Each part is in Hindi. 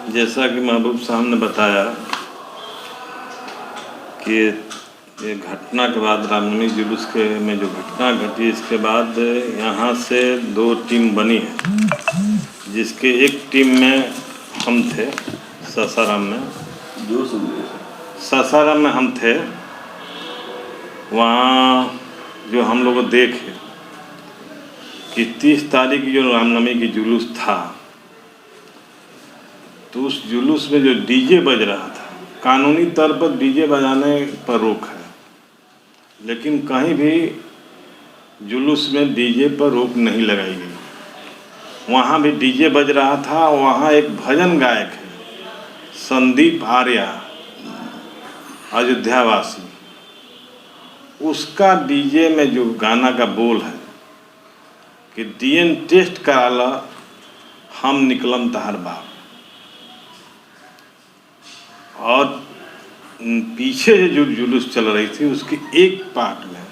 जैसा कि महबूब साहब ने बताया कि ये घटना के बाद रामनवमी जुलूस के में जो घटना घटी, इसके बाद यहाँ से 2 टीम बनी है, जिसके एक टीम में हम थे सासाराम में। सासाराम में हम थे। वहाँ जो हम लोग देखे कि 30 तारीख की जो रामनवमी की जुलूस था, तो उस जुलूस में जो डीजे बज रहा था, कानूनी तौर पर डीजे बजाने पर रोक है, लेकिन कहीं भी जुलूस में डीजे पर रोक नहीं लगाई गई। वहाँ भी डीजे बज रहा था। वहाँ एक भजन गायक है, संदीप आर्या, अयोध्यावासी। उसका डीजे में जो गाना का बोल है कि डीएन टेस्ट कराला, हम निकलम तहार बाप, और पीछे जो जुलूस चल रही थी उसके एक पार्ट में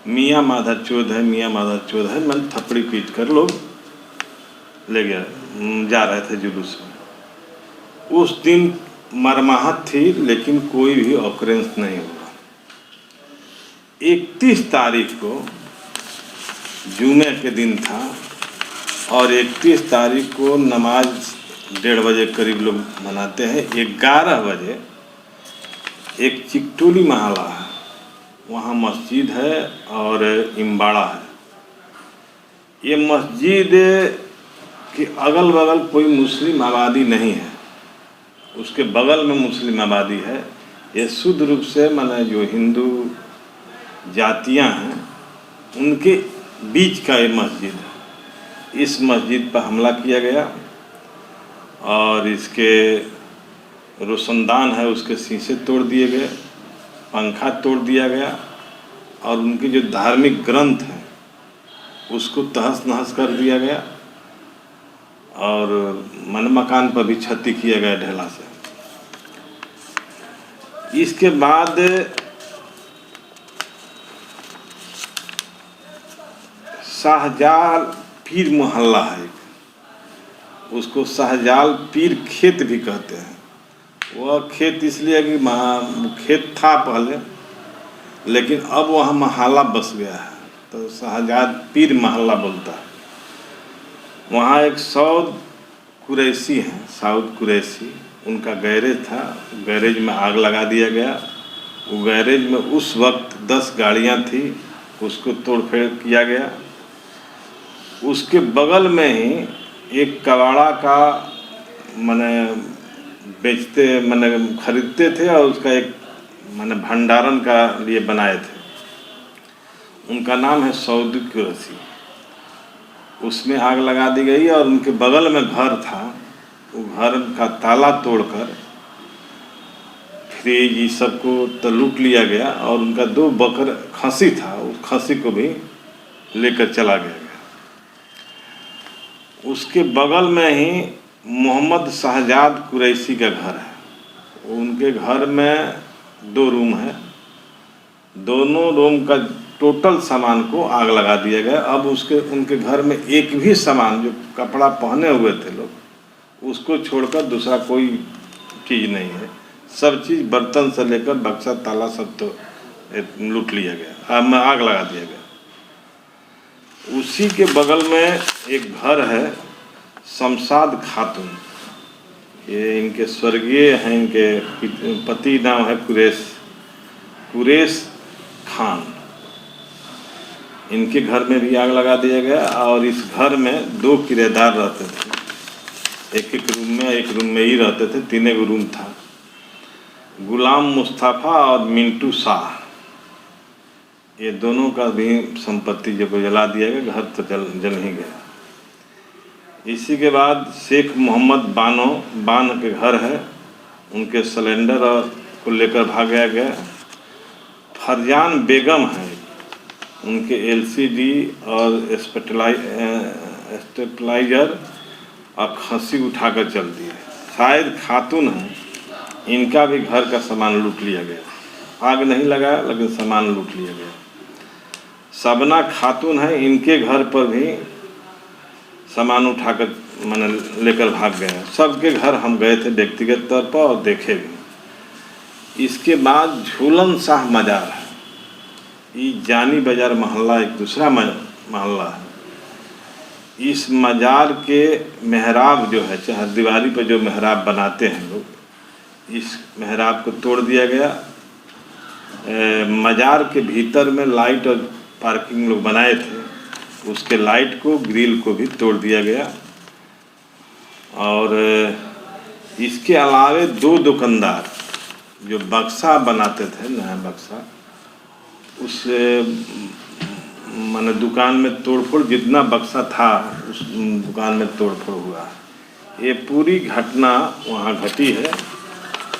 मियाँ माधर चौध है, मियाँ माधर चौध है, मन थप्पड़ी पीट कर लोग ले गया, जा रहे थे जुलूस में। उस दिन मरमाहत थी, लेकिन कोई भी ऑकरेंस नहीं हुआ। 31 तारीख को जुमे के दिन था, और 31 तारीख को नमाज 1:30 बजे करीब लोग मनाते हैं। 11 बजे एक चिकटोली महला है, वहाँ मस्जिद है और इम्बाड़ा है। ये मस्जिद के अगल बगल कोई मुस्लिम आबादी नहीं है, उसके बगल में मुस्लिम आबादी है। ये शुद्ध रूप से माने जो हिंदू जातियां हैं उनके बीच का ये मस्जिद है। इस मस्जिद पर हमला किया गया और इसके रोशनदान है उसके शीशे तोड़ दिए गए, पंखा तोड़ दिया गया, और उनके जो धार्मिक ग्रंथ हैं उसको तहस नहस कर दिया गया, और मन मकान पर भी क्षति किया गया ढेला से। इसके बाद शाहजाल पीर मोहल्ला है, उसको शाहजाल पीर खेत भी कहते हैं। वह खेत इसलिए कि खेत था पहले, लेकिन अब वहाँ महल्ला बस गया है, तो शाहजाल पीर महल्ला बोलता है। वहाँ एक सऊद कुरैशी हैं, सऊद कुरैशी, उनका गैरेज था। गैरेज में आग लगा दिया गया। वो गैरेज में उस वक्त 10 गाड़ियाँ थी, उसको तोड़फोड़ किया गया। उसके बगल में ही एक कबाड़ा का माने बेचते माने खरीदते थे, और उसका एक माने भंडारण का लिए बनाए थे। उनका नाम है सऊद कुरैशी। उसमें आग लगा दी गई, और उनके बगल में घर था, वो घर का ताला तोड़कर फ्रिज ये सबको तो लूट लिया गया, और उनका 2 बकर खस्सी था, उस खस्सी को भी लेकर चला गया। उसके बगल में ही मोहम्मद शहजाद कुरैशी का घर है। उनके घर में 2 रूम है, दोनों रूम का टोटल सामान को आग लगा दिया गया। अब उनके घर में एक भी सामान, जो कपड़ा पहने हुए थे लोग, उसको छोड़कर दूसरा कोई चीज़ नहीं है। सब चीज़, बर्तन से लेकर बक्सा ताला सब तो लूट लिया गया, आग लगा दिया गया। उसी के बगल में एक घर है शमशाद खातून, ये इनके स्वर्गीय हैं, इनके पति नाम है कुरैश खान। इनके घर में भी आग लगा दिया गया, और इस घर में 2 किराएदार रहते थे। एक रूम में ही रहते थे, 3 रूम था। गुलाम मुस्तफ़ा और मिंटू शाह, ये दोनों का भी संपत्ति जब जला दिया गया, घर तो जल ही गया। इसी के बाद शेख मोहम्मद बानो के घर है, उनके सिलेंडर को लेकर भागा गया। फरजान बेगम है, उनके एलसीडी और स्टेबलाइजर और खस्सी उठाकर चल दिए। शायद खातून है, इनका भी घर का सामान लूट लिया गया। आग नहीं लगा, लेकिन सामान लूट लिया गया। सबना खातून है, इनके घर पर भी सामान उठाकर मैंने लेकर भाग गए। सबके घर हम गए थे व्यक्तिगत तौर पर और देखे भी। इसके बाद झूलन शाह मजार है, ये जानी बाजार मोहल्ला एक दूसरा मोहल्ला है। इस मजार के मेहराब जो है, चाहे दीवारी पर जो मेहराब बनाते हैं लोग, इस मेहराब को तोड़ दिया गया। मजार के भीतर में लाइट और पार्किंग लोग बनाए थे, उसके लाइट को, ग्रिल को भी तोड़ दिया गया। और इसके अलावे 2 दुकानदार जो बक्सा बनाते थे, नया बक्सा, उस माने दुकान में तोड़फोड़, जितना बक्सा था उस दुकान में तोड़फोड़ हुआ। ये पूरी घटना वहाँ घटी है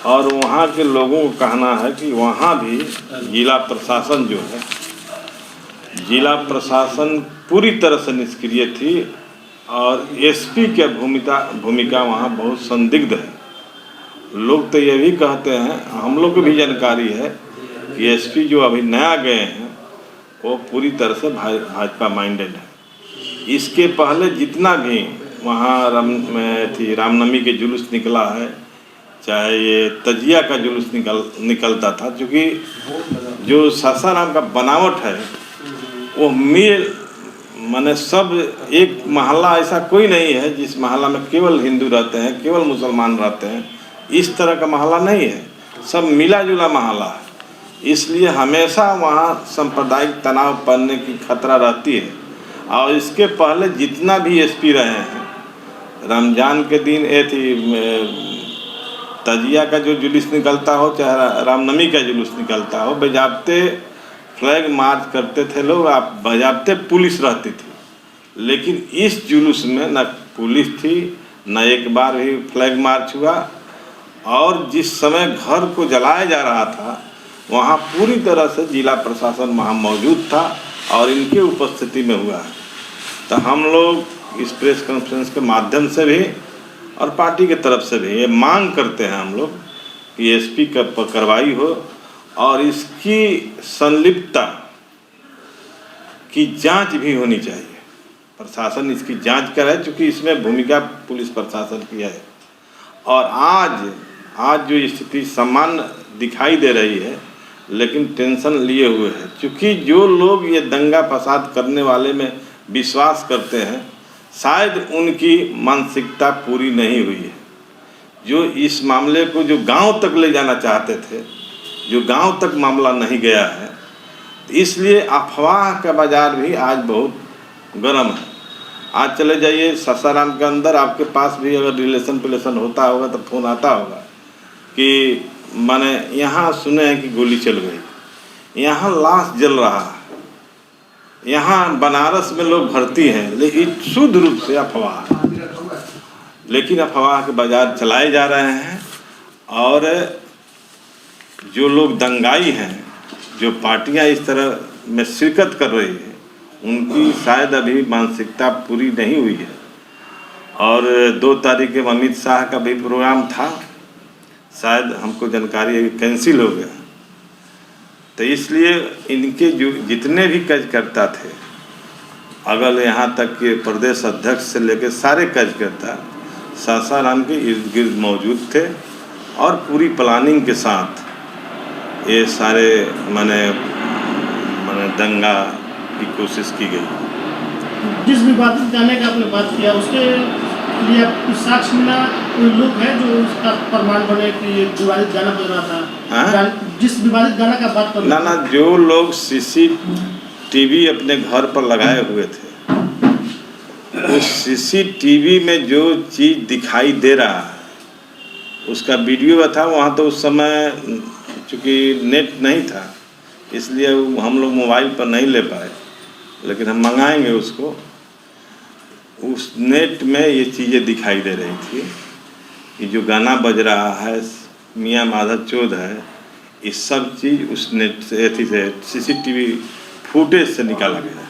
और वहाँ के लोगों को कहना है कि वहाँ भी जिला प्रशासन जो है, जिला प्रशासन पूरी तरह से निष्क्रिय थी और एसपी की भूमिका वहाँ बहुत संदिग्ध है। लोग तो ये भी कहते हैं, हम लोग को भी जानकारी है कि एसपी जो अभी नया गए हैं वो पूरी तरह से भाजपा माइंडेड है। इसके पहले जितना भी वहाँ रामनवमी के जुलूस निकला है, चाहे ये तजिया का जुलूस निकलता था, क्योंकि जो सासाराम का बनावट है वो माने सब एक मोहल्ला ऐसा कोई नहीं है जिस मोहल्ला में केवल हिंदू रहते हैं, केवल मुसलमान रहते हैं, इस तरह का मोहल्ला नहीं है, सब मिला जुला मोहल्ला है। इसलिए हमेशा वहाँ सांप्रदायिक तनाव पड़ने की खतरा रहती है। और इसके पहले जितना भी एसपी रहे हैं, रमज़ान के दिन तजिया का जो जुलूस निकलता हो, चाहे रामनवमी का जुलूस निकलता हो, बजाबते फ्लैग मार्च करते थे लोग, आप बजाबते पुलिस रहती थी। लेकिन इस जुलूस में न पुलिस थी, न एक बार भी फ्लैग मार्च हुआ। और जिस समय घर को जलाया जा रहा था, वहाँ पूरी तरह से जिला प्रशासन वहाँ मौजूद था और इनके उपस्थिति में हुआ है। तो हम लोग इस प्रेस कॉन्फ्रेंस के माध्यम से भी और पार्टी के तरफ से भी ये मांग करते हैं हम लोग कि एसपी पर कार्रवाई हो और इसकी संलिप्तता की जांच भी होनी चाहिए। प्रशासन इसकी जांच करे, चूँकि इसमें भूमिका पुलिस प्रशासन की है। और आज जो स्थिति सामान्य दिखाई दे रही है, लेकिन टेंशन लिए हुए है, क्योंकि जो लोग ये दंगा फसाद करने वाले में विश्वास करते हैं, शायद उनकी मानसिकता पूरी नहीं हुई है। जो इस मामले को जो गांव तक ले जाना चाहते थे, जो गांव तक मामला नहीं गया है, इसलिए अफवाह का बाजार भी आज बहुत गर्म है। आज चले जाइए सासाराम के अंदर, आपके पास भी अगर रिलेशन होता होगा तो फ़ोन आता होगा कि माने यहाँ सुने हैं कि गोली चल गई, यहाँ लाश जल रहा है, यहाँ बनारस में लोग भर्ती हैं, लेकिन शुद्ध रूप से अफवाह है। लेकिन अफवाह के बाजार चलाए जा रहे हैं और जो लोग दंगाई हैं, जो पार्टियां इस तरह में शिरकत कर रही है, उनकी शायद अभी मानसिकता पूरी नहीं हुई है। और 2 तारीख के अमित शाह का भी प्रोग्राम था, शायद हमको जानकारी है कि कैंसिल हो गया। तो इसलिए इनके जो जितने भी कार्यकर्ता थे, अगर यहाँ तक कि प्रदेश अध्यक्ष से लेकर सारे कार्यकर्ता सासाराम के इर्द गिर्द मौजूद थे और पूरी प्लानिंग के साथ ये सारे माने दंगा की कोशिश की गई। जिस विवादित गाने का आपने बात किया, उसके लिए आपको साक्ष्य मिला? कोई लोग है जो उसका प्रमाण बने कि ये विवादित गाना बज रहा था? जिस विवादित गाना का बात कर ना, जो लोग सीसीटीवी अपने घर पर लगाए हुए थे, उस सीसीटीवी में जो चीज़ दिखाई दे रहा है उसका वीडियो था। वहाँ तो उस समय चूँकि नेट नहीं था, इसलिए हम लोग मोबाइल पर नहीं ले पाए, लेकिन हम मंगाएंगे उसको। उस नेट में ये चीज़ें दिखाई दे रही थी कि जो गाना बज रहा है मियाँ माधव चौध है, ये सब चीज़ उस नेट से सीसीटीवी फुटेज से निकाला गया है।